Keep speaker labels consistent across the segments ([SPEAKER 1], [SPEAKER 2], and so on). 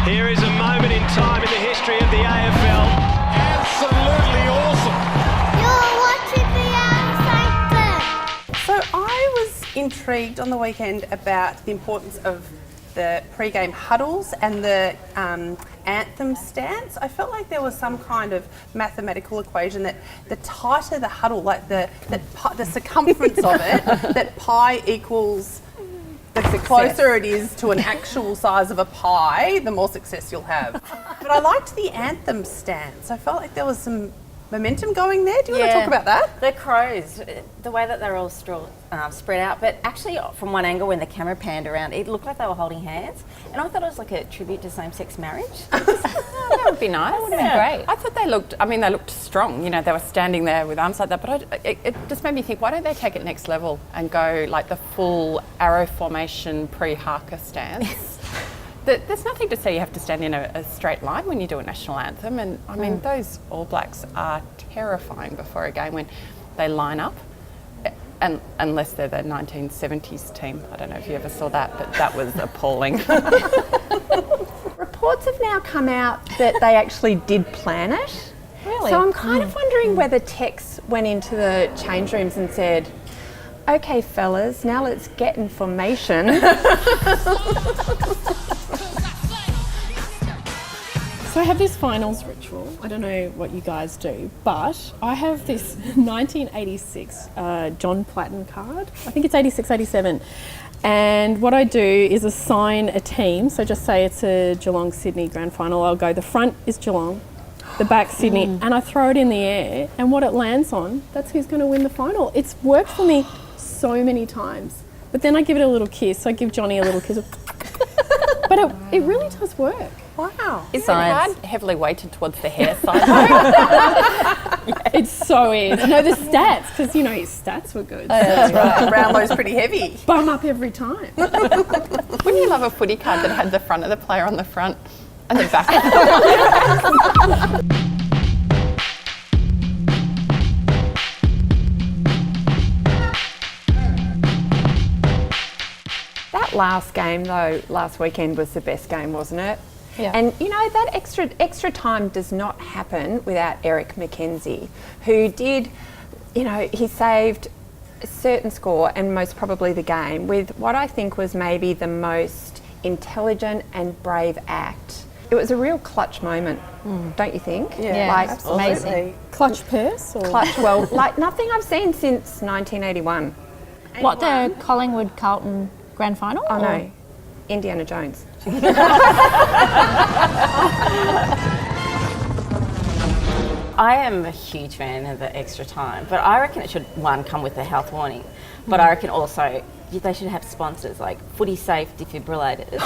[SPEAKER 1] Here is a moment in time in the history of the AFL. Absolutely awesome.
[SPEAKER 2] You're watching the Outer Sanctum.
[SPEAKER 3] So I was intrigued on the weekend about the importance of the pre-game huddles and the anthem stance. I felt like there was some kind of mathematical equation that the tighter the huddle, like the circumference of it, that pi equals the closer it is to an actual size of a pie, the more success you'll have. But I liked the anthem stance. I felt like there was some momentum going there. Do you want to talk about that?
[SPEAKER 4] The crows, the way that they're all spread out, but actually from one angle when the camera panned around, it looked like they were holding hands, and I thought it was like a tribute to same-sex marriage.
[SPEAKER 5] That would be nice. That would have been great. I thought they looked strong. You know, they were standing there with arms like that, but it just made me think, why don't they take it next level and go like the full arrow formation pre-haka stance? There's nothing to say you have to stand in a straight line when you do a national anthem, and I mean those All Blacks are terrifying before a game when they line up, and unless they're the 1970s team. I don't know if you ever saw that, but that was appalling.
[SPEAKER 6] Reports have now come out that they actually did plan it.
[SPEAKER 5] Really?
[SPEAKER 6] So I'm kind of wondering whether Tex went into the change rooms and said, "Okay, fellas, now let's get in formation."
[SPEAKER 7] So I have this finals ritual. I don't know what you guys do, but I have this 1986 John Platten card. I think it's 86, 87. And what I do is assign a team. So just say it's a Geelong-Sydney grand final. I'll go, the front is Geelong, the back Sydney, and I throw it in the air. And what it lands on, that's who's going to win the final. It's worked for me so many times. But then I give it a little kiss. I give Johnny a little kiss. But it really does work.
[SPEAKER 3] Wow.
[SPEAKER 5] Is the card heavily weighted towards the hair side?
[SPEAKER 7] It so is. No, the stats, because, you know, his stats were good.
[SPEAKER 3] That's right. Brownlow's pretty heavy.
[SPEAKER 7] Bum up every time.
[SPEAKER 5] Wouldn't you love a footy card that had the front of the player on the front and the back?
[SPEAKER 6] That last game, though, last weekend was the best game, wasn't it?
[SPEAKER 7] Yeah.
[SPEAKER 6] And you know, that extra time does not happen without Eric McKenzie, who did, you know, he saved a certain score and most probably the game with what I think was maybe the most intelligent and brave act. It was a real clutch moment, don't you think?
[SPEAKER 3] Yeah,
[SPEAKER 6] like,
[SPEAKER 3] absolutely.
[SPEAKER 7] Clutch purse? Or?
[SPEAKER 6] Clutch, well, like nothing I've seen since 1981.
[SPEAKER 8] What, the Collingwood-Carlton grand final?
[SPEAKER 6] Oh no, Indiana Jones.
[SPEAKER 4] I am a huge fan of the extra time, but I reckon it should, one, come with a health warning, but I reckon also they should have sponsors like Footy Safe defibrillators.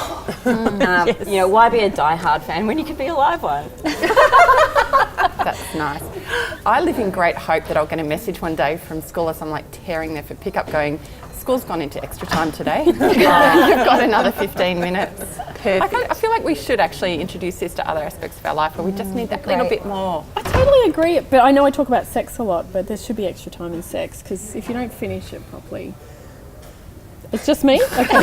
[SPEAKER 5] Yes.
[SPEAKER 4] You know, why be a die-hard fan when you could be a live one?
[SPEAKER 5] That's nice. I live in great hope that I'll get a message one day from school as I'm like tearing there for pickup going, school's gone into extra time today. You've got another 15 minutes. Perfect. I feel like we should actually introduce this to other aspects of our life, but we just need that little bit more.
[SPEAKER 7] I totally agree, but I know I talk about sex a lot, but there should be extra time in sex, because if you don't finish it properly... It's just me? Okay.
[SPEAKER 9] You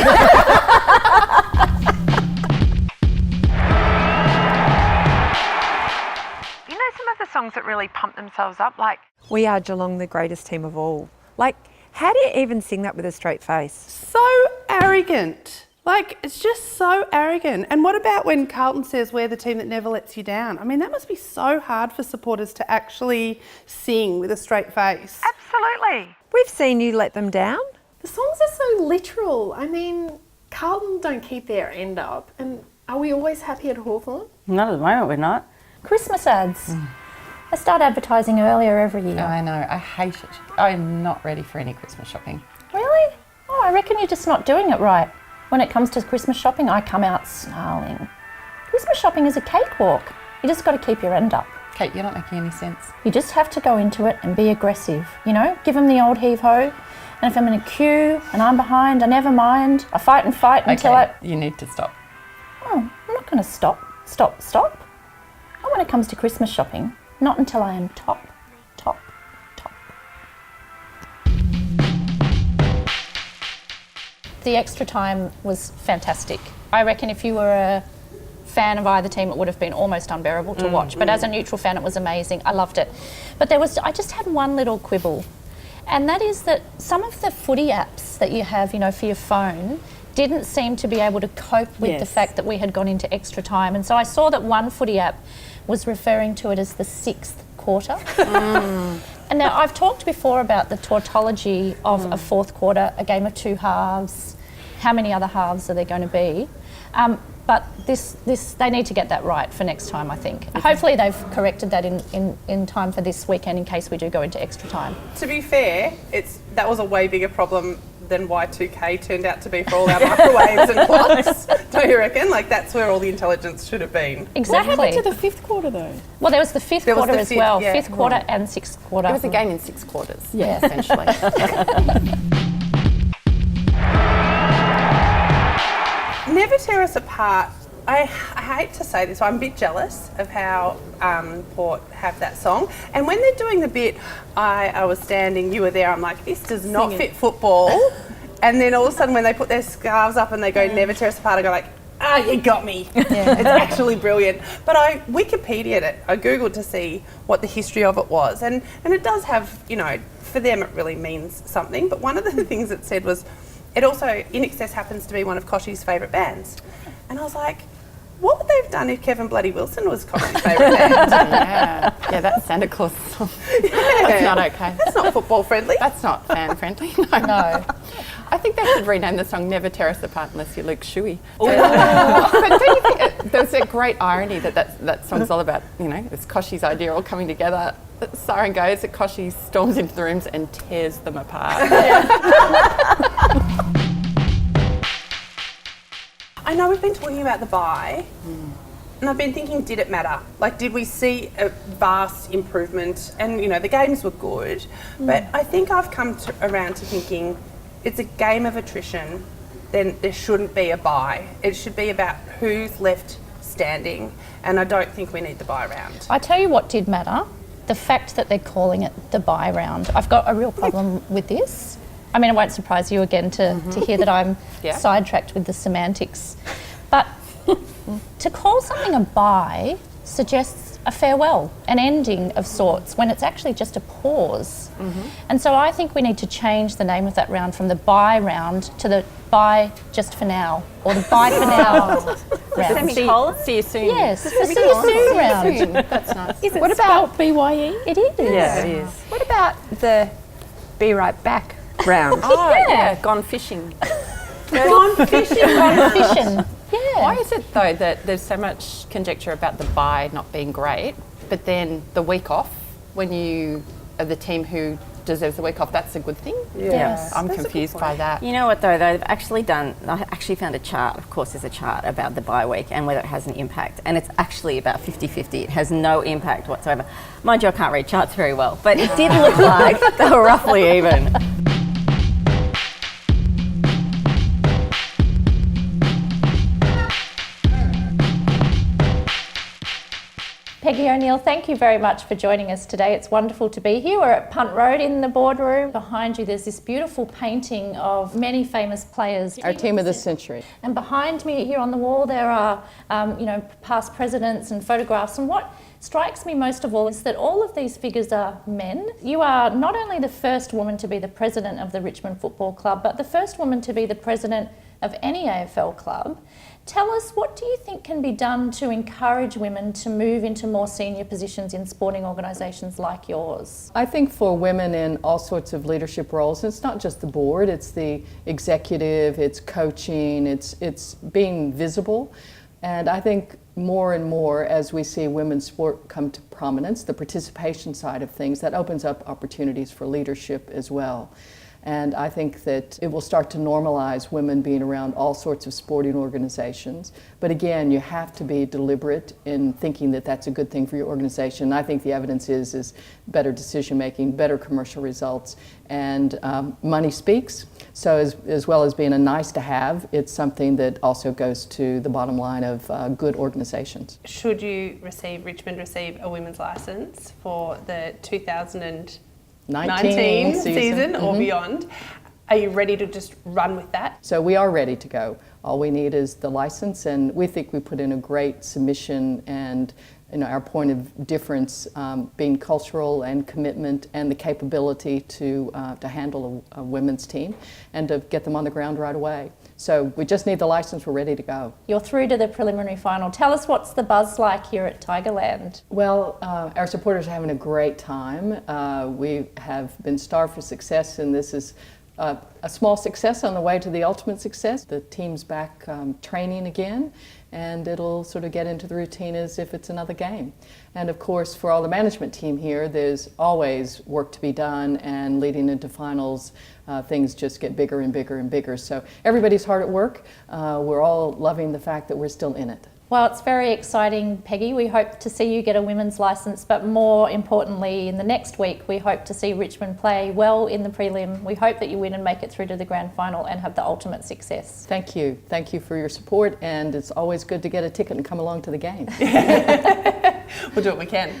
[SPEAKER 9] know some of the songs that really pump themselves up, like
[SPEAKER 10] "We Are Geelong, the greatest team of all." Like, how do you even sing that with a straight face?
[SPEAKER 3] So arrogant. Like, it's just so arrogant. And what about when Carlton says we're the team that never lets you down? I mean, that must be so hard for supporters to actually sing with a straight face.
[SPEAKER 9] absolutely.
[SPEAKER 10] We've seen you let them down.
[SPEAKER 7] The songs are so literal. I mean, Carlton don't keep their end up. And are we always happy at Hawthorn?
[SPEAKER 4] Not at the moment, we're not.
[SPEAKER 8] Christmas ads. They start advertising earlier every year.
[SPEAKER 5] I know, I hate it. I'm not ready for any Christmas shopping.
[SPEAKER 8] Really? Oh, I reckon you're just not doing it right. When it comes to Christmas shopping, I come out snarling. Christmas shopping is a cakewalk. You just got to keep your end up.
[SPEAKER 5] Kate, you're not making any sense.
[SPEAKER 8] You just have to go into it and be aggressive. You know, give them the old heave-ho. And if I'm in a queue and I'm behind, I never mind. I fight until
[SPEAKER 5] you need to stop.
[SPEAKER 8] Oh, I'm not going to stop. And when it comes to Christmas shopping, not until I am top. The extra time was fantastic. I reckon if you were a fan of either team, it would have been almost unbearable to watch. But as a neutral fan, it was amazing. I loved it. But I just had one little quibble, and that is that some of the footy apps that you have, you know, for your phone, didn't seem to be able to cope with the fact that we had gone into extra time. And so I saw that one footy app was referring to it as the 6th quarter. And now I've talked before about the tautology of a fourth quarter, a game of 2 halves. How many other halves are there going to be? But they need to get that right for next time, I think. Hopefully they've corrected that in time for this weekend in case we do go into extra time.
[SPEAKER 3] To be fair, that was a way bigger problem than Y2K turned out to be for all our microwaves and clocks. Don't you reckon? Like, that's where all the intelligence should have been.
[SPEAKER 8] Exactly.
[SPEAKER 7] What happened to the 5th quarter though?
[SPEAKER 8] Well, there was the 5th quarter as well.
[SPEAKER 3] Yeah.
[SPEAKER 8] 5th quarter and 6th quarter.
[SPEAKER 5] It was a game in 6 quarters,
[SPEAKER 8] Yeah.
[SPEAKER 5] essentially.
[SPEAKER 3] Never tear us apart. I hate to say this, I'm a bit jealous of how Port have that song. And when they're doing the bit, I was standing, you were there, I'm like, this does not fit football. And then all of a sudden when they put their scarves up and they go, never tear us apart, I go like, you got me. It's actually brilliant. But I Wikipedia'd it. I Googled to see what the history of it was. And it does have, you know, for them it really means something. But one of the things it said was, it also, In Excess happens to be one of Koshy's favourite bands. And I was like, what would they have done if Kevin Bloody Wilson was Koshy's favourite band?
[SPEAKER 5] Yeah, that's Santa Claus song.
[SPEAKER 3] Yeah.
[SPEAKER 5] That's not okay.
[SPEAKER 3] That's not football friendly.
[SPEAKER 5] That's not fan friendly.
[SPEAKER 8] No.
[SPEAKER 5] I think they should rename the song "Never Tear Us Apart" unless you're Luke Shuey. But don't you think there's a great irony that song's all about? You know, it's Koshy's idea all coming together. The siren goes, that Koshy storms into the rooms and tears them apart.
[SPEAKER 3] I know we've been talking about the bye, and I've been thinking, did it matter? Like, did we see a vast improvement? And, you know, the games were good, but I think I've come around to thinking it's a game of attrition, then there shouldn't be a bye. It should be about who's left standing, and I don't think we need the bye round.
[SPEAKER 8] I tell you what did matter, the fact that they're calling it the bye round. I've got a real problem with this. I mean, it won't surprise you again to hear that I'm sidetracked with the semantics. But to call something a bye suggests a farewell, an ending of sorts, when it's actually just a pause. And so I think we need to change the name of that round from the bye round to the bye just for now, or the bye for now round.
[SPEAKER 5] See you soon.
[SPEAKER 8] Yes, the see you soon round.
[SPEAKER 5] That's nice.
[SPEAKER 7] Is it spelled BYE?
[SPEAKER 8] It is.
[SPEAKER 5] Yeah, it is.
[SPEAKER 6] What about the be right back round?
[SPEAKER 5] Oh, yeah. Gone fishing.
[SPEAKER 8] Gone fishing. Yeah.
[SPEAKER 5] Why is it though that there's so much conjecture about the bye not being great, but then the week off, when you are the team who deserves the week off, that's a good thing?
[SPEAKER 8] Yes.
[SPEAKER 5] I'm confused by that.
[SPEAKER 4] You know what though, they've actually done, I actually found a chart, of course there's a chart about the bye week and whether it has an impact, and it's actually about 50-50, it has no impact whatsoever. Mind you, I can't read charts very well, but it did look like they were roughly even.
[SPEAKER 8] Peggy O'Neill, thank you very much for joining us today. It's wonderful to be here. We're at Punt Road in the boardroom. Behind you there's this beautiful painting of many famous players.
[SPEAKER 11] Our team of the century.
[SPEAKER 8] And behind me here on the wall there are past presidents and photographs. And what strikes me most of all is that all of these figures are men. You are not only the first woman to be the president of the Richmond Football Club, but the first woman to be the president of any AFL club. Tell us, what do you think can be done to encourage women to move into more senior positions in sporting organisations like yours?
[SPEAKER 11] I think for women in all sorts of leadership roles, it's not just the board, it's the executive, it's coaching, it's being visible. And I think more and more as we see women's sport come to prominence, the participation side of things, that opens up opportunities for leadership as well. And I think that it will start to normalize women being around all sorts of sporting organizations. But again, you have to be deliberate in thinking that that's a good thing for your organization. I think the evidence is better decision making, better commercial results, and money speaks. So as well as being a nice to have, it's something that also goes to the bottom line of good organizations.
[SPEAKER 3] Should Richmond receive a women's licence for the 2019 season or beyond, Are you ready to just run with that?
[SPEAKER 11] So we are ready to go. All we need is the license, and we think we put in a great submission, and our point of difference being cultural and commitment and the capability to handle a women's team and to get them on the ground right away. So we just need the license, we're ready to go.
[SPEAKER 8] You're through to the preliminary final. Tell us what's the buzz like here at Tigerland?
[SPEAKER 11] Well, our supporters are having a great time. We have been starved for success, and this is a small success on the way to the ultimate success. The team's back training again, and it'll sort of get into the routine as if it's another game. And of course, for all the management team here, there's always work to be done, and leading into finals, things just get bigger and bigger and bigger. So everybody's hard at work. We're all loving the fact that we're still in it.
[SPEAKER 8] Well, it's very exciting, Peggy. We hope to see you get a women's licence, but more importantly, in the next week, we hope to see Richmond play well in the prelim. We hope that you win and make it through to the grand final and have the ultimate success.
[SPEAKER 11] Thank you. Thank you for your support, and it's always good to get a ticket and come along to the game.
[SPEAKER 3] We'll do what we can.